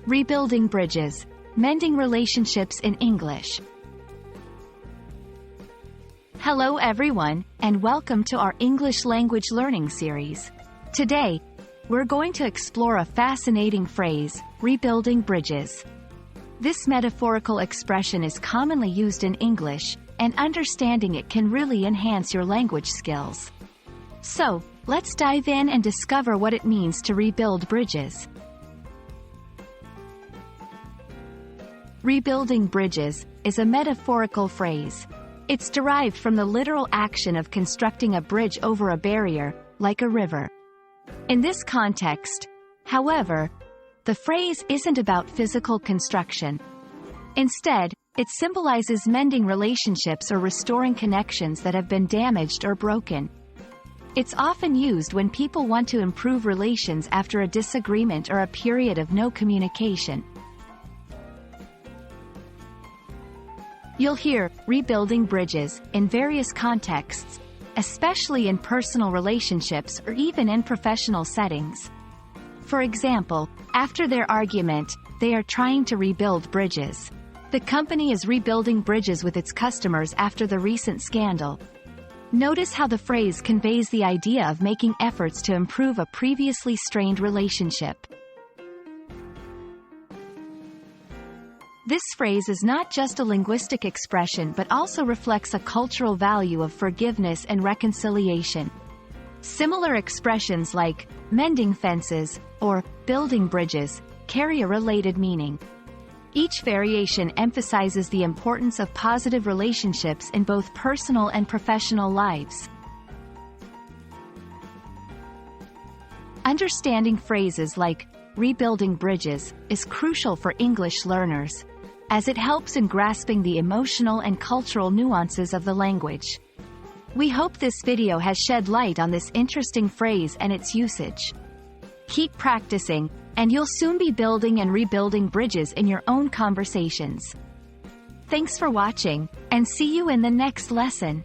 Rebuilding bridges. Mending relationships in English. Hello everyone, and welcome to our English language learning series. Today, we're going to explore a fascinating phrase, rebuilding bridges. This metaphorical expression is commonly used in English, and understanding it can really enhance your language skills. So, let's dive in and discover what it means to rebuild bridges. Rebuilding bridges is a metaphorical phrase. It's derived from the literal action of constructing a bridge over a barrier, like a river. In this context, however, the phrase isn't about physical construction. Instead, it symbolizes mending relationships or restoring connections that have been damaged or broken. It's often used when people want to improve relations after a disagreement or a period of no communication. You'll hear rebuilding bridges in various contexts, especially in personal relationships or even in professional settings. For example, after their argument, they are trying to rebuild bridges. The company is rebuilding bridges with its customers after the recent scandal. Notice how the phrase conveys the idea of making efforts to improve a previously strained relationship. This phrase is not just a linguistic expression but also reflects a cultural value of forgiveness and reconciliation. Similar expressions like mending fences or building bridges carry a related meaning. Each variation emphasizes the importance of positive relationships in both personal and professional lives. Understanding phrases like rebuilding bridges is crucial for English learners, as it helps in grasping the emotional and cultural nuances of the language. We hope this video has shed light on this interesting phrase and its usage. Keep practicing, and you'll soon be building and rebuilding bridges in your own conversations. Thanks for watching, and see you in the next lesson.